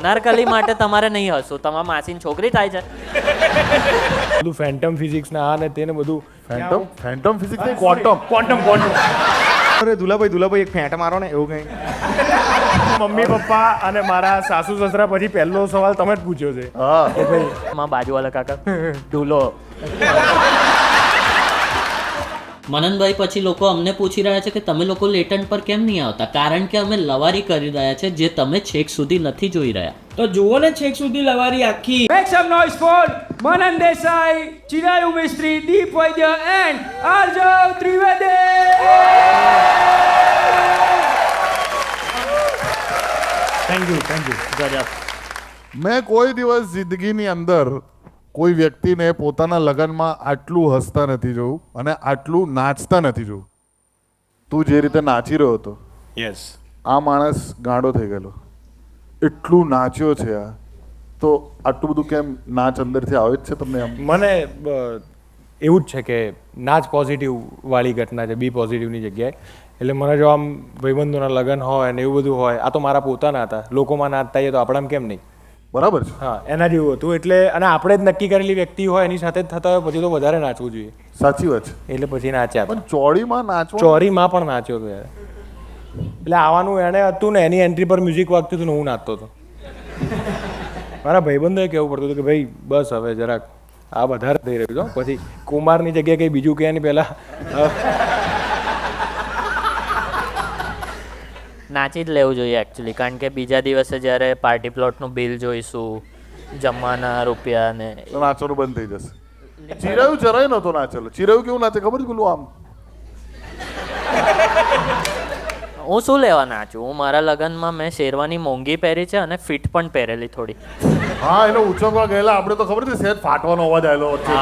અનારકલી માટે તમારે નહીં હસવું, તમારા માસીની છોકરી થાય છે. બધું ફેન્ટમ ફિઝિક્સ ને આ ને તેને બધું ફેન્ટમ ફિઝિક્સ નહીં, ક્વોન્ટમ અરે દુલાભાઈ એક ફેંટ મારો ને એવું કંઈ. મમ્મી પપ્પા અને મારા સાસુ સસરા પછી પહેલો સવાલ તમે જ પૂછ્યો છે. હા કે ભાઈ મારા બાજુવાળા કાકા ઢૂલો. મનનભાઈ પછી લોકો અમને પૂછી રહ્યા છે કે તમે લોકો લેટન્ટ પર કેમ નહીં આવતા, કારણ કે અમે લવારી કરી રહ્યા છે જે તમે છેક સુધી નથી જોઈ રહ્યા. તો જુઓ ને છેક સુધી લવારી આખી. Make some noise for Manan Desai, Chirayu Mistry, Deep Vaidya and Arjav Trivedi. Thank you ગજબ. મેં કોઈ દિવસ જિંદગીની અંદર કોઈ વ્યક્તિને પોતાના લગ્નમાં આટલું હસતા નથી જોયું અને આટલું નાચતા નથી જોયું. તું જે રીતે નાચી રહ્યો હતો, યસ, આ માણસ ગાંડો થઈ ગયેલો. એટલું નાચ્યો છે આ, તો આટલું બધું કેમ નાચ અંદરથી આવે જ છે તમને આમ? મને એવું જ છે કે નાચ પોઝિટિવ વાળી ઘટના છે, બી પોઝિટિવની જગ્યાએ. એટલે મને જો આમ ભાઈબંધોના લગ્ન હોય ને એવું બધું હોય, આ તો મારા પોતાના હતા, લોકોમાં નાચતા હોય તો આપણામાં કેમ નહીં? બરાબર છે. હા, એના જેવું હતું. એટલે અને આપણે જ નક્કી કરેલી વ્યક્તિ હોય એની સાથે જ થતા હોય પછી તો વધારે નાચવું જોઈએ. સાચી વાત છે. એટલે પછી નાચ્યા. પણ ચોડીમાં નાચવા, ચોરીમાં પણ નાચ્યો હતો યાર. એટલે આવવાનું એને હતું ને એની એન્ટ્રી પર મ્યુઝિક વાગતું હતું ને હું નાચતો હતો. મારા ભાઈબંધોએ કહેવું પડતું હતું કે ભાઈ બસ હવે જરાક આ વધારે થઈ રહ્યું છે. પછી કુમારની જગ્યાએ કંઈ બીજું કહે નહીં પહેલાં નાચી જ લેવું જોઈએ એકચ્યુઅલી, કારણ કે બીજા દિવસે જ્યારે પાર્ટી પ્લોટનું બિલ જોઈશું, જમવાના રૂપિયા ને તો નાચવાનું બંધ થઈ જશે. ચિરાયું જરાય નહોતો નાચેલો. ચિરાયું કેવું નાચે ખબર છે? પેલું આમ હું શું લેવા નાચું? હું મારા લગ્નમાં મેં શેરવાની મોંઘી પહેરી છે અને ફિટ પણ પહેરેલી થોડી. હા, એને ઉચકવા ગયેલા આપણે તો ખબર છે સહેજ ફાટવાનો અવાજ આવેલો વચ્ચે.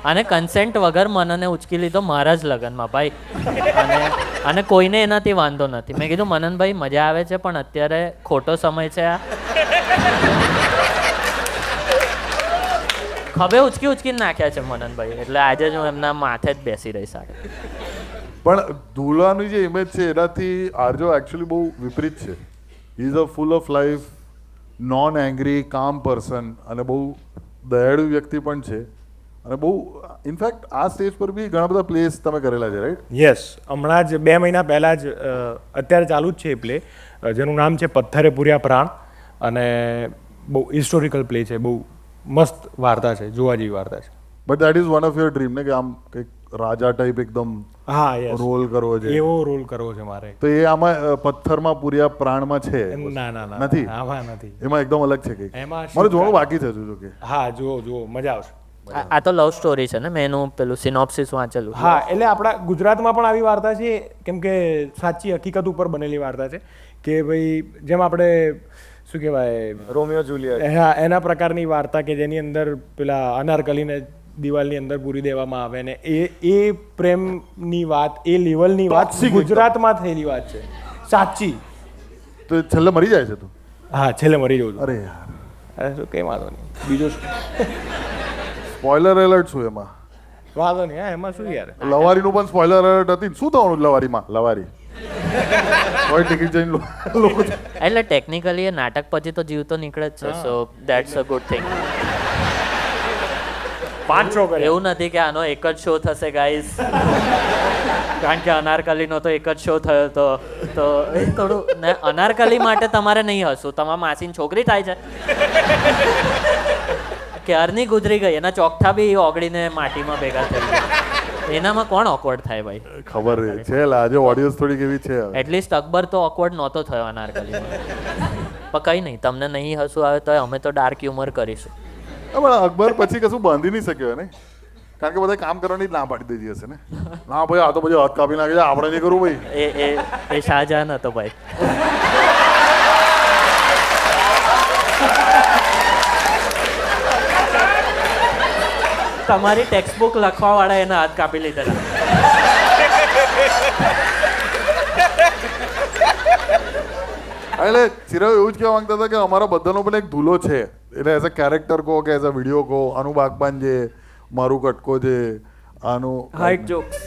અને કન્સેન્ટ વગર મનને ઉચકી લીધો મારા જ લગ્નમાં ભાઈ. અને કોઈને એનાથી વાંધો નથી. મેં કીધું મનનભાઈ મજા આવે છે પણ અત્યારે ખોટો સમય છે આ. ખભે ઉચકીને નાખ્યા છે મનનભાઈ, એટલે આજે જ હું એમના માથે જ બેસી રહીશ આગળ. પણ દુલ્હાની જે ઇમેજ છે એનાથી આરજો એકચ્યુઅલી બહુ વિપરીત છે. He is a full of life, non angry, કામ પર્સન અને બહુ દયાળુ વ્યક્તિ પણ છે. અને બહુ ઇનફેક્ટ આ સ્ટેજ પર બી ઘણા બધા પ્લેસ તમે કરેલા છે, રાઈટ? યસ, હમણાં જ 2 મહિના પહેલાં જ અત્યારે ચાલુ જ છે એ પ્લે, જેનું નામ છે પથ્થરે પૂર્યા પ્રાણ. અને બહુ હિસ્ટોરિકલ પ્લે છે, બહુ મસ્ત વાર્તા છે, જોવા જેવી વાર્તા છે. But that is one of your dream ને કે આમ કંઈક રાજા ટાઈપ એકદમ હા, યસ, રોલ કરવો છે. એવો રોલ કરવો છે મારે. તો એ આમાં પથ્થરમાં પૂર્યા પ્રાણમાં છે? ના નથી, આમાં નથી. એમાં એકદમ અલગ છે કંઈક. એમાં મારે જોવાનું બાકી છે હજુ. કે હા, જુઓ મજા આવશે. આ તો લવ સ્ટોરી છે ને, મેં એનું પેલું સિનોપ્સિસ વાંચેલું. હા, એટલે આપણા ગુજરાતમાં પણ આવી વાર્તા છે, કેમ કે સાચી હકીકત ઉપર બનેલી વાર્તા છે. કે ભાઈ જેમ આપણે શું કહેવાય, રોમિયો જુલિયટ, હા, એના પ્રકારની વાર્તા કે જેની અંદર પેલા અનારકલીને દિવાલની અંદર પૂરી દેવામાં આવે ને એ પ્રેમની વાત, એ લેવલની વાત ગુજરાતમાં થયેલી વાત છે, સાચી. તો છેલ્લે મરી જાય છે તું? હા, છેલ્લે મરી જવું છું. અરે યાર, અરે શું કંઈ વાંધો નહીં, બીજું શું સ્પોઇલર એલર્ટ શું એમાં? વાંધો નહીં. હા, એમાં શું યાર, લવારીનું પણ સ્પોઇલર એલર્ટ હતી. શું થવાનું લવારીમાં? લવારી કોઈ ટિકિટ જઈને લોકો એટલે ટેકનિકલી એ નાટક પછી તો જીવ તો નીકળે જ છે, સો that's a good thing. 5 show કરે એવું નથી કે આનો એક જ શો થશે ગાઈઝ, કારણ કે અનારકલીનો તો એક જ શો થયો હતો. તો એ થોડું ને અનારકલી માટે તમારે નહીં હસવું, તમારા માસીની છોકરી થાય છે ક્યારની ગુજરી ગઈ, એના ચોકઠા બી ઓગળીને માટીમાં ભેગા થઈ ગયા. એનામાં કોણ ઓકવર્ડ થાય ભાઈ? ખબર છે. આજે ઓડિયન્સ થોડીક એવી છે. એટલીસ્ટ અકબર તો ઓકવર્ડ નહોતો થયો અનારકલીમાં. પણ કંઈ નહીં, તમને નહીં હસવું આવે તો અમે તો ડાર્ક હ્યુમર કરીશું. પણ અકબર પછી કશું બાંધી નહીં શક્યો ને, કારણ કે બધા કામ કરવાની જ ના પાડી દીધી હશે ને. ના ભાઈ, આ તો પછી હાથ કાપી નાખે છે, આપણે નહીં કરવું ભાઈ. એ શાહજહાન હતો ભાઈ. તમારી ટેક્સ્ટ બુક લખવા વાળા એના હાથ કાપી લીધેલા. એટલે ચિરાવ એવું જ કહેવા માંગતા હતા કે અમારા બધાનો પણ એક ધૂલો છે. એટલે એઝ અ કેરેક્ટર કહો કે એઝ અ વિડીયો કહો, આનું બાગબાન છે, મારું કટકો છે, આનું હાઈટ જોક્સ.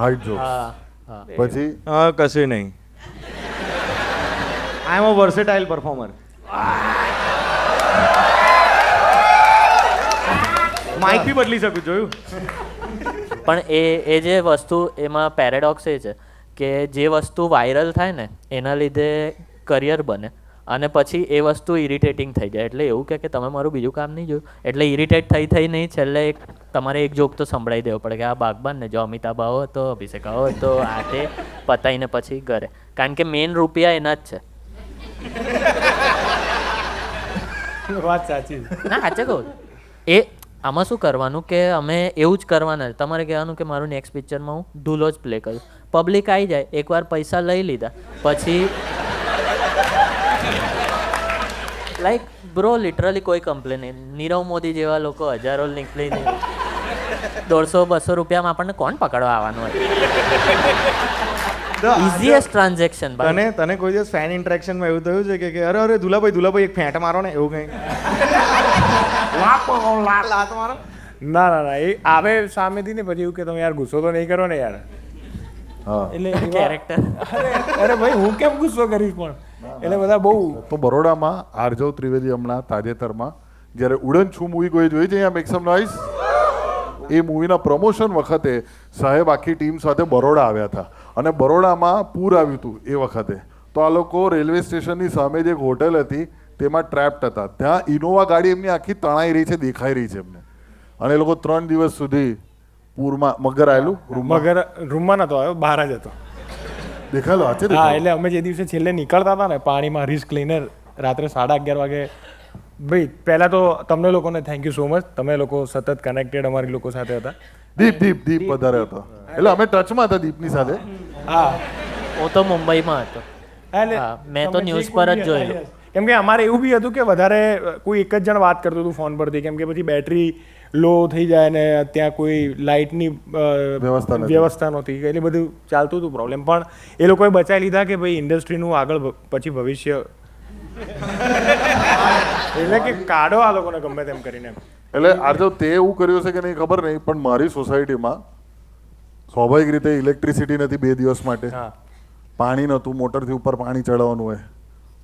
Height jokes. હા, પછી હા, કશું નહીં. આઈ એમ અ વર્સેટાઇલ પરફોર્મર. માઇક બી બદલી શકું, જોયું? પણ એ જે વસ્તુ એમાં પેરેડોક્સ એ છે કે જે વસ્તુ વાયરલ થાય ને એના લીધે કરિયર બને અને પછી એ વસ્તુ ઇરિટેટિંગ થઈ જાય. એટલે એવું કે તમે મારું બીજું કામ નહીં જોયું, એટલે ઇરિટેટ થઈ નહીં છેલ્લે તમારે એક જોક તો સંભળાવી દેવો પડે કે આ બાગબાન ને જો અમિતાભ આવો હતો, અભિષેક આવો હતો, આ તે પતાઈને પછી ઘરે, કારણ કે મેઇન રૂપિયા એના જ છે. વાત સાચી. ના સાચે કહું એ આમાં શું કરવાનું કે અમે એવું જ કરવાના છે. તમારે કહેવાનું કે મારું નેક્સ્ટ પિક્ચરમાં હું ઢૂલો જ પ્લે કરું. પબ્લિક આવી જાય, એકવાર પૈસા લઈ લીધા પછી લાઈક બ્રો લિટરલી કોઈ કમ્પ્લેન નહીં. નીરવ મોદી જેવા લોકો હજારો નીકળી 100-200 રૂપિયામાં આપણને કોણ પકડવા આવવાનું હોય? Easiest transaction. તને કોઈ દિવસ ફેન ઇન્ટરેક્શનમાં એવું થયું છે કે અરે અરે દુલાભાઈ એક ફેંટ મારો ને, એવું કંઈ? લાત મારો? ના ના ના, એ આવે સામેથી ને પછી એવું કે તમે યાર ગુસ્સો તો નહીં કરો ને યાર. હા, એટલે કેરેક્ટર. અરે ભાઈ હું કેમ ગુસ્સો કરીશ પણ, એટલે બધા બહુ. તો બરોડામાં આરજવ ત્રિવેદી હમણાં તાજેતરમાં જ્યારે ઉડન છું મૂવી કોઈ જોઈ છે અહીંયા મેક સમ નોઇઝ, એ મૂવીના પ્રમોશન વખતે સાહેબ આખી ટીમ સાથે બરોડા આવ્યા હતા અને બરોડામાં પૂર આવ્યું હતું એ વખતે. તો આ લોકો રેલવે સ્ટેશનની સામે જે એક હોટેલ હતી તેમાં ટ્રેપ્ડ હતા. ત્યાં ઇનોવા ગાડી એમની આખી તણાઈ રહી છે, દેખાઈ રહી છે એમને. અને એ લોકો 3 દિવસ સુધી પૂરમાં મગર આવેલું મગર રૂમમાં નતો આવ્યો, બહાર જ હતો. દેખાયેલો હાચે હા, દેખાયેલો. એટલે અમે જે દિવસે છેલ્લે નીકળતા હતા ને પાણીમાં રિસ્ક લઈને રાત્રે 11:30 વાગે, ભાઈ પહેલા તો તમને લોકોને થેન્ક યુ સો મચ, તમે લોકો સતત કનેક્ટેડ અમારી લોકો સાથે હતા. દીપ વધારે હતો એટલે અમે ટચમાં હતા દીપની સાથે. હા, હું તો મુંબઈમાં હતો. એટલે હા, મેં તો તમે ન્યૂઝ જે પર જ કોઈ જોયેલું. yes. કેમ કે અમારે એવું બી હતું કે વધારે કોઈ એક જ જણ વાત કરતું હતું ફોન પરથી, કેમ કે પછી બેટરી લો થઈ જાય ને ત્યાં કોઈ લાઇટની વ્યવસ્થા નહોતી, એટલે બધું ચાલતું હતું પ્રોબ્લેમ. પણ એ લોકોએ બચાવી લીધા કે ભાઈ ઇન્ડસ્ટ્રીનું આગળ પછી ભવિષ્ય એટલે કે કાઢો આ લોકોને ગમે તેમ કરીને. એટલે આરજો તે એવું કર્યું છે કે નહીં ખબર નહીં, પણ મારી સોસાયટીમાં સ્વાભાવિક રીતે ઇલેક્ટ્રિસિટી નથી 2 દિવસ માટે, પાણી નહોતું, મોટરથી ઉપર પાણી ચડાવવાનું હોય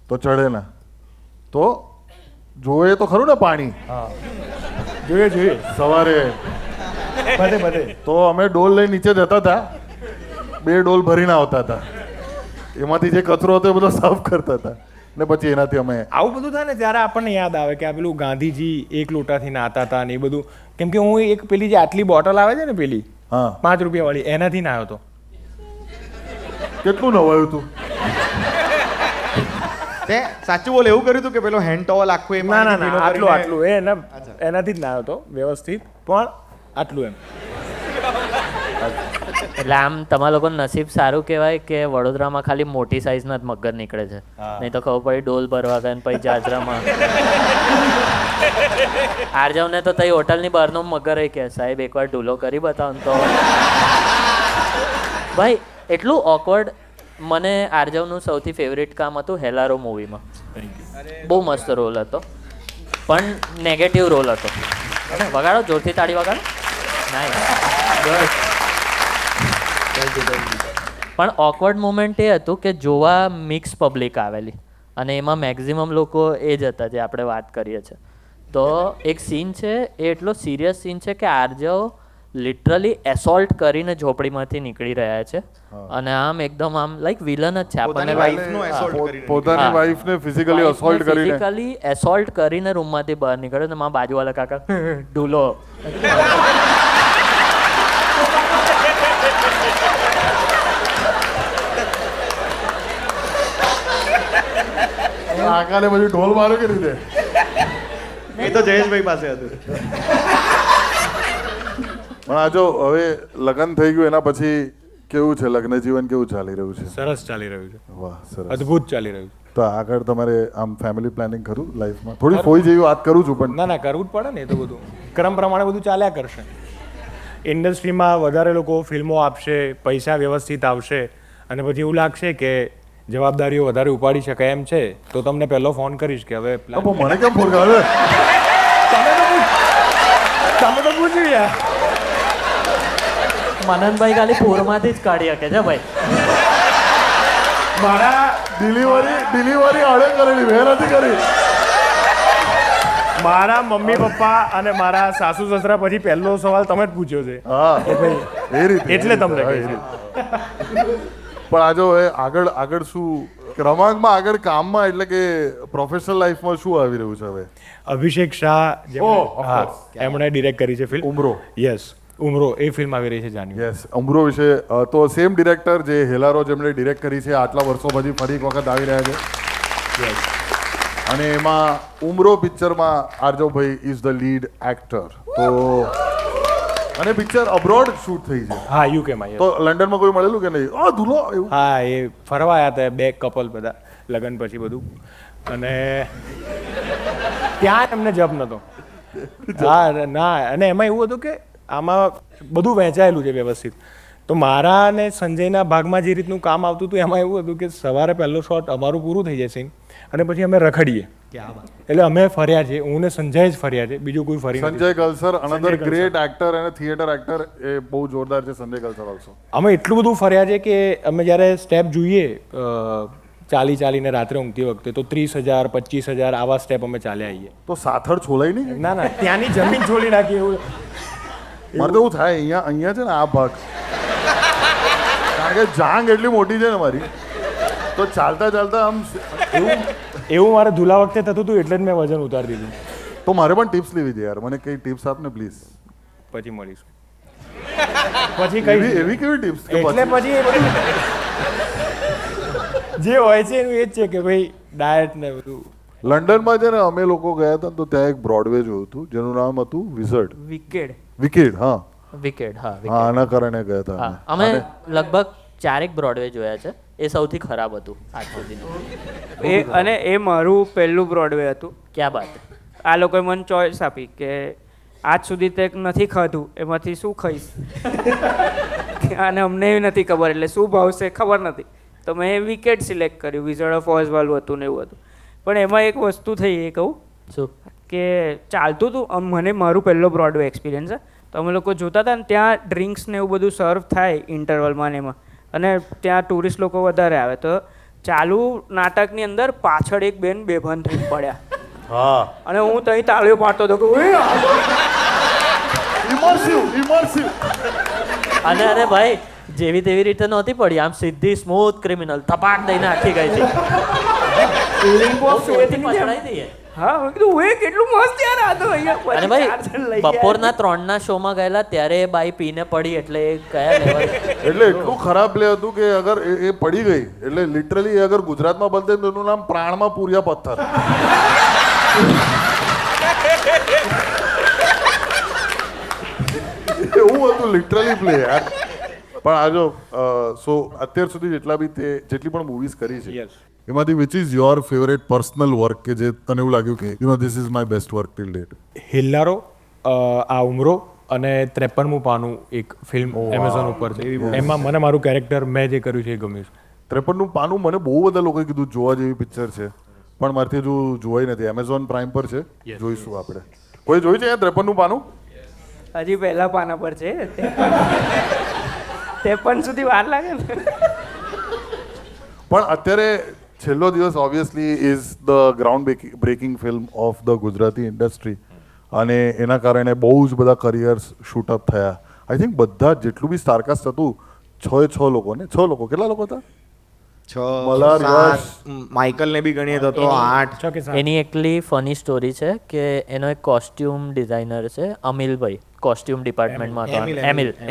તો ચડે ના, તો જોયે તો ખરું ને પાણી. હા, જોઈએ સવારે બધે તો અમે ડોલ લઈને નીચે જતા હતા, 2 ડોલ ભરીને આવતા હતા, એમાંથી જે કચરો હતો એ બધો સાફ કરતા હતા ને પછી એનાથી અમે. આવું બધું થાય ને ત્યારે આપણને યાદ આવે કે આ પેલું ગાંધીજી 1 લોટાથી નાતા હતા ને એ બધું. કેમ કે હું એક પેલી જે આટલી બોટલ આવે છે ને પેલી હા 5 રૂપિયા વાળી, એનાથી નાયો હતો. કેટલું નવાયું હતું. તે સાચું બોલ, એવું કર્યું હતું કે પેલો હેન્ડ ટોવલ આખું એ ના આટલું એનાથી જ નાયો હતો વ્યવસ્થિત, પણ આટલું એમ. એટલે આમ તમારા લોકોનું નસીબ સારું કહેવાય કે વડોદરામાં ખાલી મોટી સાઈઝના જ મગર નીકળે છે, નહીં તો ખબર પડી ડોલ ભરવા ગયા ને પછી જાજરામાં. આરજવને તો તઈ હોટલની બહારનો મગર કે સાહેબ એકવાર ઢૂલો કરી બતાવો ને તો ભાઈ એટલું ઓકવર્ડ. મને આરજવનું સૌથી ફેવરેટ કામ હતું હેલારો મૂવીમાં. બહુ મસ્ત રોલ હતો, પણ નેગેટિવ રોલ હતો. વગાડો જોરથી તાળી વગાડો. નાઈસ. પણ ઓકવર્ડ મોમેન્ટ એ હતું કે જોવા મિક્સ પબ્લિક આવેલી અને એમાં મેક્ઝિમમ લોકો એ જ હતા જે આપણે વાત કરીએ છીએ. તો એક સીન છે, એ એટલો સિરિયસ સીન છે કે આરજવ લિટરલી એસોલ્ટ કરીને ઝોપડીમાંથી નીકળી રહ્યા છે અને આમ એકદમ આમ લાઈક વિલન જ છે. આપણને પોતાની વાઈફને ફિઝિકલી અસોલ્ટ કરીને રૂમમાંથી બહાર નીકળે ને મારા બાજુવાળા કાકા ઢૂલો. આકાને પછી ઢોલ મારો કે રીતે એ તો જયેશભાઈ પાસે હતું. પણ આ જો હવે લગ્ન થઈ ગયું એના પછી કેવું છે, લગ્ન જીવન કેવું ચાલી રહ્યું છે? સરસ ચાલી રહ્યું છે. વાહ, સરસ, અદ્ભુત ચાલી રહ્યું છે. તો આગળ તમારે આમ ફેમિલી પ્લાનિંગ ખરું લાઈફમાં? થોડી ફોઈ જેવી વાત કરું છું પણ ના કરવું જ પડે ને, એ તો બધું ક્રમ પ્રમાણે બધું ચાલ્યા કરશે. ઇન્ડસ્ટ્રીમાં વધારે લોકો ફિલ્મો આપશે, પૈસા વ્યવસ્થિત આવશે અને પછી એવું લાગશે કે જવાબદારીઓ વધારે ઉપાડી શકાય એમ છે તો તમને પહેલો ફોન કરીશ કે હવે મને કેમ ફોન કરે? તમે તો પૂછ્યું યાર. મનનભાઈ ખાલી પૂરમાંથી જ કાઢી શકે છે ભાઈ. મારા ડિલિવરી આડે કરેલી મેં નથી કરી. મારા મમ્મી પપ્પા અને મારા સાસુ સસરા પછી પહેલો સવાલ તમે જ પૂછ્યો છે. હા એ ભાઈ એ રીતે એટલે તમને હા, કહી એ છે. રીતે. પણ આ જો એ આગળ શું ક્રમાંકમાં આગળ કામમાં એટલે કે પ્રોફેશનલ લાઈફમાં શું આવી રહ્યું છે હવે? અભિષેક શાહ Oh, of હા, course. એમણે ડિરેક્ટ કરી છે ફિલ્મ ઉમરો. યસ ઉમરો એ ફિલ્મ આવી રહી છે જાન્યુઆરી. યસ ઉમરો વિશે તો સેમ ડિરેક્ટર જે હેલારો જેમણે ડિરેક્ટ કરી છે આટલા વર્ષો પછી ફરી એક વખત આવી રહ્યા છે. અને એમાં ઉમરો પિક્ચરમાં આર્જવભાઈ ઇઝ ધ લીડ એક્ટર. તો અને પિક્ચર અબ્રોડ શૂટ થઈ છે. હા યુકેમાં તો લંડનમાં કોઈ મળેલું કે નહીં? ધૂલો એવું. હા એ ફરવા આવ્યા હતા બે કપલ બધા લગ્ન પછી બધું અને ત્યાં એમને જબ નતો. હા ના અને એમાં એવું હતું કે આમાં બધું વહેંચાયેલું છે વ્યવસ્થિત. તો મારા અને સંજયના ભાગમાં જે રીતનું કામ આવતું હતું એમાં એવું હતું કે સવારે પહેલો શોટ અમારું પૂરું થઈ જાય સીન અને પછી અમે રખડીએ. એટલે અમે ફર્યા છે, હું ને સંજય જ ફર્યા છે, બીજું કોઈ ફરી નથી. Sanjay Kalsar another Sanjay Kalsar. Great actor અને થિયેટર એક્ટર એ બહુ જોરદાર છે. સંજય કલસર ઓલ્સો. અમે એટલું બધું ફર્યા છે કે અમે જ્યારે સ્ટેપ જોઈએ ચાલીને રાત્રે ઊંઘતી વખતે તો 30,000 25,000 આવા સ્ટેપ અમે ચાલ્યા આવીએ. તો સાથળ છોલાય નહીં? ના ના ત્યાંની જમીન છોડી નાખી એવું. મારે તો એવું થાય અહીંયા છે ને આ ભાગ કારણ કે જાંગ એટલી મોટી છે ને મારી તો ચાલતા આમ એવું મારે ધૂલા વખતે થતું હતું એટલે જ મેં વજન ઉતારી દીધું. તો મારે પણ ટિપ્સ લેવી છે યાર. મને કઈ ટિપ્સ આપ ને પ્લીઝ. પછી મળીશું. પછી કઈ એવી કેવી ટિપ્સ એટલે પછી એ બધું જે હોય છે એનું એ જ છે કે ભાઈ ડાયટ ને બધું. લંડનમાં છે ને અમે લોકો ગયા હતા તો ત્યાં એક બ્રોડવે જોયું હતું જેનું નામ હતું વિઝર્ડ. વિકેડ વિકેડ. હા વિકેડ હા હા વિકેડ આના કારણે ગયા હતા હા અમે. અમે લગભગ 4 બ્રોડવે જોયા છે. એ સૌથી ખરાબ હતું આજ સુધીનું. અને એ મારું પહેલું બ્રોડવે હતું. ક્યાં બાત. આ લોકોએ મને ચોઈસ આપી કે આજ સુધી તે નથી ખાધું એમાંથી શું ખાઈશ અને અમને એવી નથી ખબર એટલે શું ભાવશે ખબર નથી તો મેં વિકેટ સિલેક્ટ કર્યું. વિઝર્ડ ઓફ ઓઝ વાળું હતું ને એવું હતું. પણ એમાં એક વસ્તુ થઈ એ કહું શું કે ચાલતું હતું મને મારું પહેલો બ્રોડવે એક્સપિરિયન્સ છે. તો અમે લોકો જોતા હતા ને ત્યાં ડ્રિંક્સ ને એવું બધું સર્વ થાય ઇન્ટરવલમાં ને એમાં અને ત્યાં ટુરિસ્ટ લોકો વધારે આવે તો ચાલુ નાટકની અંદર પાછળ એક બેન બેભાન થઈ પડ્યા હા અને હું ત્યાં તાળીઓ પાડતો હતો કે ઓય ઇમર્સિવ. અને અરે ભાઈ જેવી તેવી રીતે નહોતી પડી આમ સીધી સ્મૂથ ક્રિમિનલ થપાટ દઈને આખી ગઈ હતી. ફિલિંગ ઓફ ફેરથી પછડાઈ દઈએ. હા મેં કીધું ઓય કેટલું મસ્ત યાર આ તો અહીંયા અને પછી 4 જણ લઈ ભાઈ ગયા. બપોરના 3ના શોમાં ગયેલા ત્યારે એ બાઈ પીને પડી એટલે એ કયા લેવલ. એટલે એટલું ખરાબ પ્લે હતું કે અગર એ પડી ગઈ એટલે લિટરલી અગર ગુજરાતમાં બનતે તો એનું નામ પ્રાણમાં પૂર્યા પથ્થર. એવું હતું લિટરલી પ્લે યાર. પણ આ જો સો અત્યાર સુધી જેટલી પણ મૂવીઝ કરી છે Yes. એમાંથી which is your favourite personal work કે જે તને એવું લાગ્યું કે this is my best work till date? Hellaro આ ઉમરો અને 53મું પાનું એક ફિલ્મ એમેઝોન ઉપર છે. એમાં મને મારું કેરેક્ટર મેં જે કર્યું છે એ ગમ્યું છે. 53નું પાનું મને બહુ બધા લોકોએ કીધું જોવા જેવી પિક્ચર છે પણ મારથી હજુ જોવાય નથી. એમેઝોન પ્રાઇમ પર છે. જોઈશું આપણે. કોઈ જોયું છે 53નું પાનું? હજી પહેલા પાના પર છે 53 સુધી વાર લાગે ને. પણ અત્યારે છેલ્લો દિવસ obviously is the ground breaking film of the Gujarati industry અને એના કારણે બહુ જ બધા કરિયર્સ શૂટઅપ થયા. આઈ થિંક બધા જેટલું બી સ્ટારકાસ્ટ હતું 6 લોકો ને 6 લોકો કેટલા લોકો હતા? 6 મલાર, યશ. માઇકલ ને બી ગણીએ તો 8. છ કે સાત. એની એકલી ફની સ્ટોરી છે કે એનો એક કોસ્ટ્યુમ ડિઝાઇનર છે અમિલભાઈ કોસ્ટ્યુમ ડિપાર્ટમેન્ટમાં હતો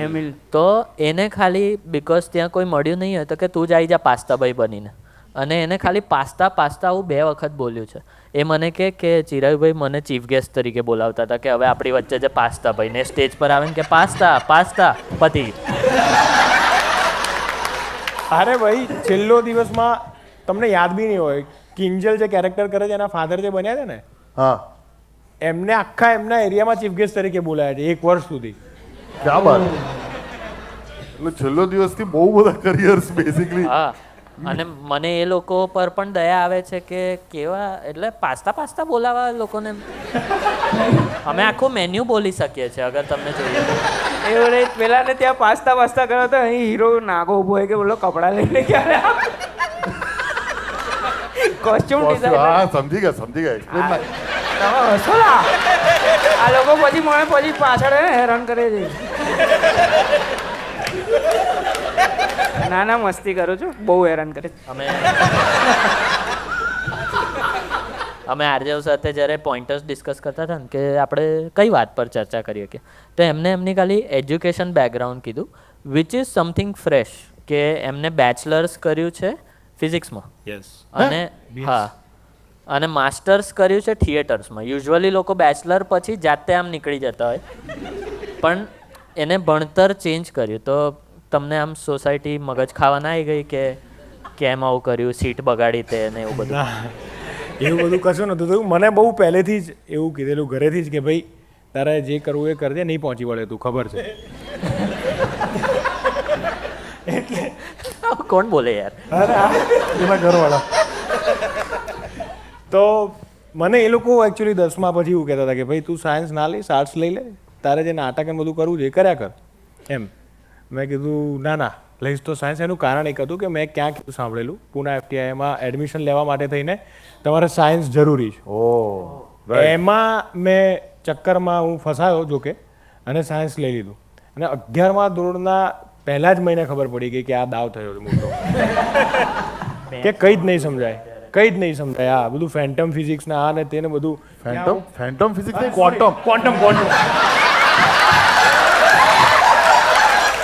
એમિલ. તો એને ખાલી બીકોઝ ત્યાં કોઈ મળ્યું નહીં હોય તો કે તું જ આવી જા પાસ્તાભાઈ બનીને અને એને ખાલી પાસ્તા આવું 2 વખત બોલ્યું છે. એ મને કે ચિરાયુભાઈ મને ચીફ ગેસ્ટ તરીકે બોલાવતા હતા કે હવે આપણી વચ્ચે જે પાસ્તાભાઈ ને સ્ટેજ પર આવે ને કે પાસ્તા પતિ. અરે ભાઈ છેલ્લો દિવસમાં તમને યાદ બી નહીં હોય કિંજલ જે કેરેક્ટર કરે છે એના ફાધર જે બન્યા છે ને હા એમને આખા એમના એરિયામાં ચીફ ગેસ્ટ તરીકે બોલાયા છે 1 વર્ષ સુધી. ક્યાં બાત. એટલે છેલ્લો દિવસથી બહુ બધા કરિયર્સ બેઝિકલી. હા અને મને એ લોકો પર પણ દયા આવે છે કે કેવા એટલે પાસ્તા બોલાવા લોકોને. અમે આખું મેન્યુ બોલી શકીએ છીએ અગર તમને જોઈએ તો. એ વડે પેલા ને ત્યાં પાસ્તા કર્યો તો અહીં હીરો નાગો ઉભો હોય કે બોલો કપડાં લઈને ક્યારે કોસ્ટ્યુમ હા સમજી ગયા Explain ના. તમે હસો લા. આ લોકો પછી મને પછી પાછળ હેરાન કરે છે. ના ના મસ્તી કરું છું, બહુ હેરાન કરે છે. અમે આરજેવ સાથે જ્યારે પોઈન્ટર્સ ડિસ્કસ કરતા હતા ને કે આપણે કઈ વાત પર ચર્ચા કરીએ કે તો એમને એમની ખાલી એજ્યુકેશન બેકગ્રાઉન્ડ કીધું વિચ ઇઝ સમથિંગ ફ્રેશ કે એમને બેચલર્સ કર્યું છે ફિઝિક્સમાં યસ અને હા અને માસ્ટર્સ કર્યું છે થિયેટર્સમાં. યુઝ્યુઅલી લોકો બેચલર પછી જાતે આમ નીકળી જતા હોય પણ એને ભણતર ચેન્જ કર્યું. તો તમને આમ સોસાયટી મગજ ખાવા ના આવી ગઈ કે કેમ આવું કર્યું, સીટ બગાડી તે ને એવું બધું? ના એવું બધું કશું નહોતું થયું. મને બહુ પહેલેથી જ એવું કીધેલું ઘરેથી જ કે ભાઈ તારે જે કરવું એ કરજે, નહીં પહોંચી વળે તું, ખબર છે. આવું કોણ બોલે યાર? એમાં ઘરવાળા તો મને એ લોકો એકચ્યુઅલી 10મા પછી એવું કહેતા હતા કે ભાઈ તું સાયન્સ ના લઈશ, આર્ટ્સ લઈ લે, તારે જે નાટક ને બધું કરવું છે એ કર્યા કર એમ. મેં કીધું ના ના લઈશ તો સાયન્સ. એનું કારણ એક હતું કે મેં ક્યાંક સાંભળેલું પૂના FTIમાં એડમિશન લેવા માટે થઈને તમારે સાયન્સ જરૂરી છે. એમાં મેં ચક્કરમાં હું ફસાયો જોકે અને સાયન્સ લઈ લીધું અને 11મા ધોરણના પહેલા જ મહિને ખબર પડી ગઈ કે આ દાવ થયો છે મોટો કે કંઈ જ નહીં સમજાય, કંઈ જ નહીં સમજાય. આ બધું ફેન્ટમ ફિઝિક્સ ને આ ને તેને બધું ફેન્ટમ ફિઝિક્સ નહીં, ક્વોન્ટમ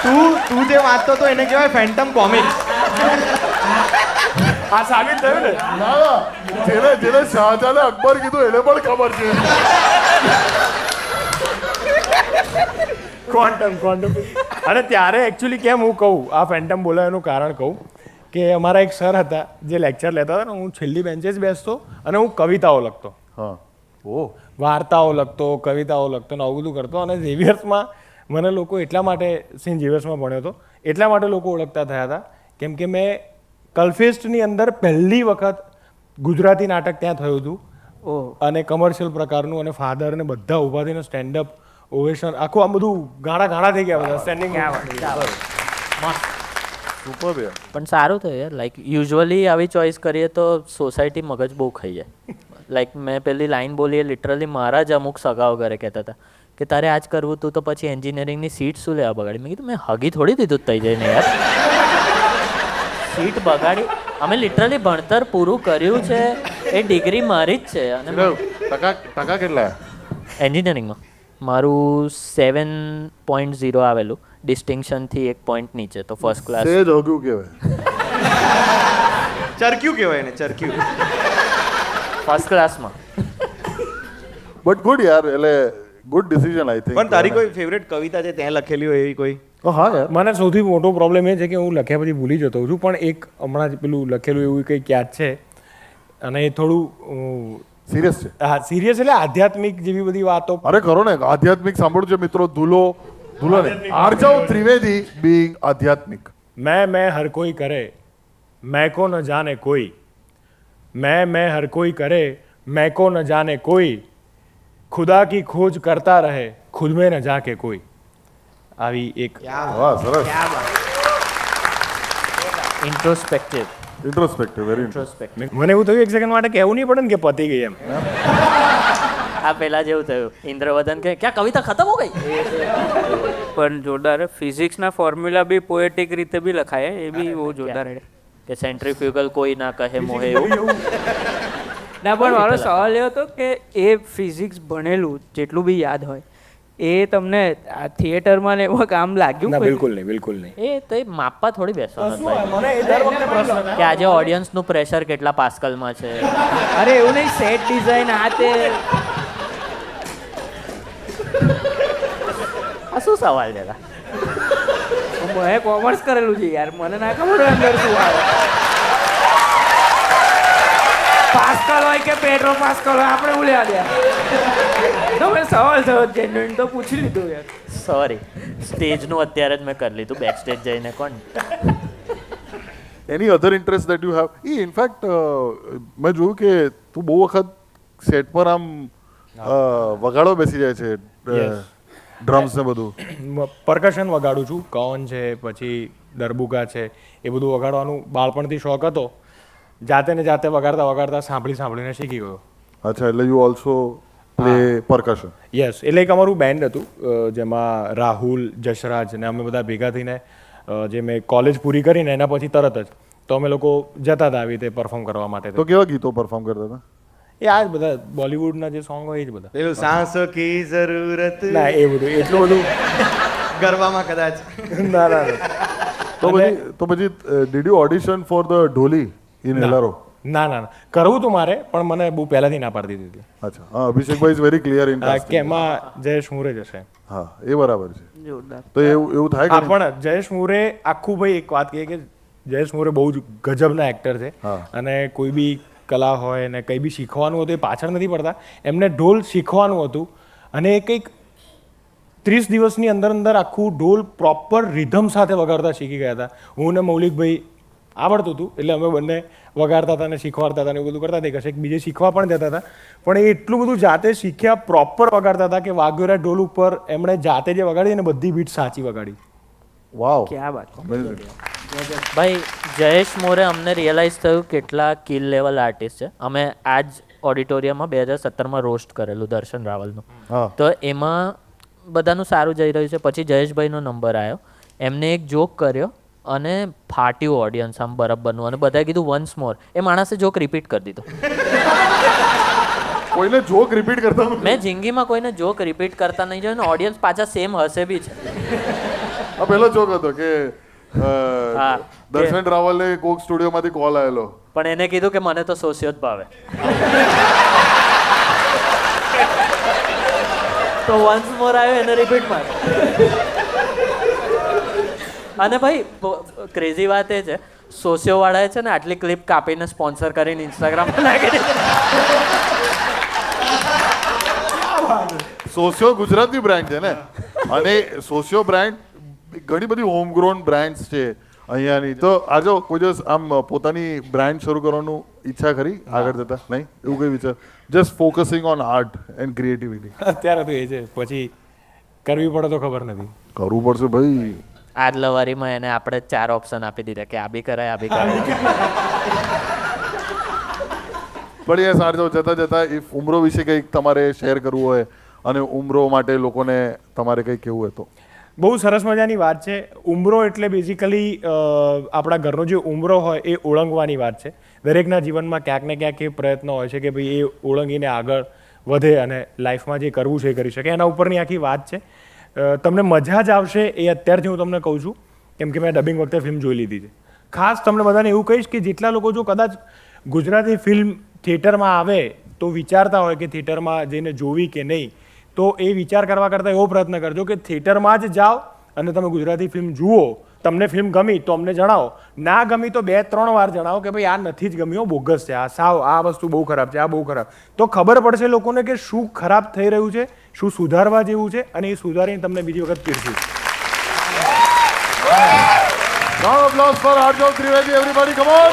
તું જે વાંચતો તો એને કહેવાય ફેન્ટમ કોમિક્સ. આ સાબિત થયું ને. ના જેને શાહજહાને અકબર કીધું એને પણ ખબર છે. ક્વોન્ટમ અને ત્યારે એકચ્યુઅલી કેમ હું કહું આ ફેન્ટમ બોલાય એનું કારણ કહું કે અમારા એક સર હતા જે લેક્ચર લેતા હતા ને, હું છેલ્લી બેન્ચે જ બેસતો અને હું કવિતાઓ લખતો, હા વાર્તાઓ લખતો, કવિતાઓ લખતો ને આવું બધું કરતો. અને ઝેવિયર્સમાં મને લોકો એટલા માટે સેન્ટ ઝેવિયર્સમાં ભણ્યો હતો એટલા માટે લોકો ઓળખતા થયા હતા કેમ કે મેં કલફેસ્ટની અંદર પહેલી વખત ગુજરાતી નાટક ત્યાં થયું હતું અને કમર્શિયલ પ્રકારનું અને ફાધર ને બધા ઊભા થઈને સ્ટેન્ડઅપ ઓવેશન આખું આમ બધું ગાણા થઈ ગયા બધા સ્ટેન્ડિંગ. સુપર યાર. પણ સારું થયું યાર. લાઈક યુઝ્યુઅલી આવી ચોઈસ કરીએ તો સોસાયટી મગજ બહુ ખાઈ જાય. લાઈક મેં પેલી લાઈન બોલી એ લિટરલી મારા જ અમુક સગાઓ ઘરે કહેતા હતા કે તારે આજ કરવું તું તો પછી એન્જિનિયરિંગની સીટ શું લેવા બગાડી? મેં કીધું મેં હગી થોડી દીધું થઈ જઈને યાર. સીટ બગાડી? અમે લિટરલી ભણતર પૂરું કર્યું છે, એ ડિગ્રી મારી જ છે. અને ટકા કેટલા? એન્જિનિયરિંગમાં મારું 7.0 આવેલું, ડિસ્ટિંક્શનથી 1 પોઈન્ટ નીચે, તો ફર્સ્ટ ક્લાસ. સેજ હોગ્યું કહેવાય. ચરક્યું કહેવાય ને, ચરક્યું. ફર્સ્ટ ક્લાસમાં. બટ ગુડ યાર, એટલે ગુડ ડિસિઝન આઈ થિંક. પણ તારી કોઈ ફેવરેટ કવિતા છે ત્યાં લખેલી હોય એવી કોઈ? હા યાર. મને સૌથી મોટો પ્રોબ્લેમ એ છે કે હું લખ્યા પછી ભૂલી જતો હોઉં છું. પણ એક હમણાં જ પેલું લખેલું એવું કંઈક યાદ છે અને એ થોડું સિરિયસ છે. હા સિરિયસ એટલે આધ્યાત્મિક જેવી બધી વાતો. અરે કરો ને, આધ્યાત્મિક સાંભળું છે મિત્રો. ધૂલો ને આર્જવ ત્રિવેદી બીંગ આધ્યાત્મિક. मैं हर कोई करे मैं को न जाने कोई, मैं हर कोई करे मैं को न जाने कोई, खुदा की खोज करता रहे खुद में न जाके कोई. આવી એક વાહ સરસ. ઇન્ટ્રોસ્પેક્ટિવ. વેરી ઇન્ટ્રોસ્પેક્ટિવ. મને એવું થયું એક સેકન્ડ માટે કહેવું નહીં પડે ને કે પતી ગઈ એમ. આ પહેલા જેવું થયું ઇન્દ્રવદન કે ક્યાં કવિતા ખતમ હો ગઈ. પણ જોરદાર ફિઝિક્સના ફોર્મ્યુલા બી પોએટિક રીતે બી લખાય, એ બી બહુ જોરદાર છે. કે સેન્ટ્રીફ્યુગલ કોઈ ના કહે મોહે એવું. ના પણ મારો સવાલ એ હતો કે એ ફિઝિક્સ ભણેલું જેટલું બી યાદ હોય એ તમને આ થિયેટરમાં ને એમાં કામ લાગ્યું? ના બિલકુલ નહીં. એ તો એ માપવા થોડી બેસવાનું ભાઈ મને એ દર વખતે પ્રશ્ન થાય. કે આજે ઓડિયન્સનું પ્રેશર કેટલા પાસ્કલમાં છે. અરે એવું નહીં, સેટ ડિઝાઇન આ તે. આ શું સવાલ છે? મેં કોમર્સ કરેલું છે યાર, મને ના ખબર હોય અંદર શું આવે. પાસ્કલ હોય કે પેટ્રો પાસ્કલ હોય આપણે હું લેવા દે. તમે સવાલ થયો જેન્યુઇન તો પૂછી લીધું યાર. સોરી, સ્ટેજનું અત્યારે જ મેં કરી લીધું, બેક સ્ટેજ જઈને કોણ. Any other interest that you have? In fact મેં જોયું કે તું બહુ વખત સેટ પર આમ વગાડવા બેસી જાય છે, ડ્રમ્સ ને બધું. પરકશન વગાડું છું, કૌન છે પછી દરબુકા છે, એ બધું વગાડવાનું બાળપણથી શોખ હતો. જાતે ને જાતે વગાડતા વગાડતા સાંભળીને શીખી ગયો. અચ્છા, એટલે યુ ઓલ્સો પ્લે પરકશન. યસ, એટલે એક અમારું બેન્ડ હતું જેમાં રાહુલ, જશરાજ ને અમે બધા ભેગા થઈને જે મેં કોલેજ પૂરી કરીને એના પછી તરત જ તો અમે લોકો જતા હતા આવી રીતે પરફોર્મ કરવા માટે. તો કેવા ગીતો પરફોર્મ કરતા હતા? એ આ જ બધા બોલિવૂડના જે સોંગ હોય એ જ બધા. પેલું સાસ કી જરૂરત ના એ બધું એટલું બધું ગરબામાં કદાચ. ના ના ના. તો પછી did you audition for the Dholi in Hellaro? ના ના ના, કરવું હતું મારે પણ મને બહુ પહેલાથી ના પાડી દીધી હતી. અચ્છા, હા, Abhishekbhai is very clear in કે એમાં જયેશ મોરે જ હશે. હા, એ બરાબર છે. જોરદાર. તો એવું થાય હા, કે પણ જયેશ મોરે આખું ભાઈ એક વાત કહીએ કે જયેશ મોરે બહુ જ ગજબના એક્ટર છે અને કોઈ બી કલા હોય ને કંઈ બી શીખવાનું હતું એ પાછળ નથી પડતા. એમને ઢોલ શીખવાનું હતું અને એ કંઈક 30 દિવસની અંદર આખું ઢોલ પ્રોપર રિધમ સાથે વગાડતા શીખી ગયા હતા. હું ને મૌલિકભાઈ આવડતું હતું એટલે અમે બંને વગાડતા હતા ને શીખવાડતા હતા ને એવું બધું કરતા હતા. કશેક બીજે શીખવા પણ જતા હતા પણ એ એટલું બધું જાતે શીખ્યા, પ્રોપર વગાડતા હતા કે વાગ્યોરા ઢોલ ઉપર એમણે જાતે જે વગાડી ને બધી બીટ સાચી વગાડી. વાવ, ક્યાં વાત. ભાઈ જયેશ મોરે અમને રિયલાઇઝ થયું કેટલા કિલ લેવલ આર્ટિસ્ટ છે. અમે આ જ ઓડિટોરિયમમાં 2017માં રોસ્ટ કરેલું દર્શન રાવલનું. તો એમાં બધાનું સારું જઈ રહ્યું છે. પછી જયેશભાઈનો નંબર આવ્યો, એમને એક જોક કર્યો અને ફાટ્યું ઓડિયન્સ આમ બરાબરનું અને બધાએ કીધું વન્સ મોર. એ માણસે જોક રિપીટ કરી દીધો. કોઈને જોક રિપીટ કરતા મેં જિંદગીમાં કોઈને જોક રિપીટ કરતા નહીં જોયું ને ઓડિયન્સ પાછા સેમ હશે બી છે. આ પહેલો જોક હતો કે દર્શન રાવલને કોક સ્ટુડિયોમાંથી કોલ આવેલો પણ એને કીધું કે મને તો સોશિયો જ ભાવે. તો વન્સ મોર આવ્યો એને રિપીટ માર. અને ભાઈ ક્રેઝી વાત એ છે સોશિયો વાળાએ છે ને આટલી ક્લિપ કાપીને સ્પોન્સર કરીને ઇન્સ્ટાગ્રામ પર નાખી દીધી. સોશિયો ગુજરાતની બ્રાન્ડ છે ને અને સોશિયો બ્રાન્ડ ઘણી બધી હોમગ્રોન બ્રાન્ડ્સ છે અહીંયાની. તો આજો કોઈ દિવસ આમ પોતાની બ્રાન્ડ શરૂ કરવાનું ઈચ્છા ખરી આગળ જતા? નહીં એવું કઈ વિચાર? Just focusing on art and creativity. અત્યારે તો એ છે, પછી કરવી પડે તો ખબર નથી. કરવું પડશે ભાઈ. આજ લવારીમાં એને આપણે 4 ઓપ્શન આપી દીધા કે આ બી કરાય, આ બી કરાય. પણ એ સારું જતા જતા ઇફ ઉમરો વિશે કંઈક તમારે શેર કરવું હોય અને ઉમરો માટે લોકોને તમારે કંઈક કહેવું હોય તો? બહુ સરસ મજાની વાત છે. ઉમરો એટલે બેઝિકલી આપણા ઘરનો જે ઉમરો હોય એ ઓળંગવાની વાત છે. દરેકના જીવનમાં ક્યાંક ને ક્યાંક એ પ્રયત્ન હોય છે કે ભાઈ એ ઓળંગીને આગળ વધે અને લાઈફમાં જે કરવું છે એ કરી શકે. એના ઉપરની આખી વાત છે. તમને મજા જ આવશે એ અત્યારથી હું તમને કહું છું કેમ કે મેં ડબિંગ વખતે ફિલ્મ જોઈ લીધી છે. ખાસ તમને બધાને એવું કહીશ કે જેટલા લોકો જો કદાચ ગુજરાતી ફિલ્મ થિયેટરમાં આવે તો વિચારતા હોય કે થિયેટરમાં જઈને જોવી કે નહીં, તો એ વિચાર કરવા કરતાં એવો પ્રયત્ન કરજો કે થિયેટરમાં જ જાઓ અને તમે ગુજરાતી ફિલ્મ જુઓ. તમને ફિલ્મ ગમી તો અમને જણાવો, ના ગમી તો 2-3 વાર જણાવો કે ભાઈ આ નથી જ ગમ્યું, બોગસ છે, આ સાવ આ વસ્તુ બહુ ખરાબ છે, આ બહુ ખરાબ. તો ખબર પડશે લોકોને કે શું ખરાબ થઈ રહ્યું છે, શું સુધારવા જેવું છે અને એ સુધારીને તમને બીજી વખત પીરશું. Round of applause for Arjav Trivedi, everybody, come on.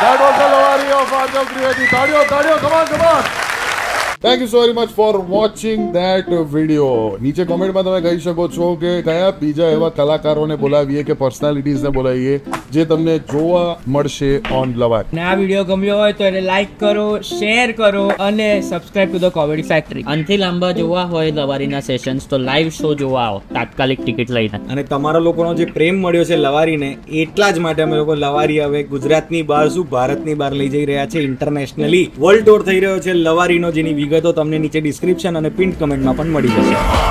That was the Lawari of Arjav Trivedi. Tadio, come on. Thank you so very much for watching that video. નીચે કોમેન્ટમાં તમે કહી શકો છો કે કયા બીજા એવા કલાકારોને બોલાવીએ કે પર્સનાલિટીઝને બોલાવીએ જે તમને જોવા મળશે ઓન લવારી. ને આ વિડીયો ગમ્યો હોય તો એને લાઈક કરો, શેર કરો અને subscribe to the comedy factory. આનથી લાંબા જોવા હોય લવારીના સેશન્સ તો લાઈવ શો જોવા આવો તાત્કાલિક ટિકિટ લઈને. અને તમારા લોકોનો જે પ્રેમ મળ્યો છે લવારીને એટલા જ માટે અમે લોકો લવારી હવે ગુજરાતની બહાર શું ભારતની બહાર લઈ જઈ રહ્યા છે. ઇન્ટરનેશનલી વર્લ્ડ ટૂર થઈ રહ્યો છે લવારીનો, જેની વિગતો તમને નીચે ડિસ્ક્રિપ્શન અને પિન કમેન્ટમાં પણ મળી જશે.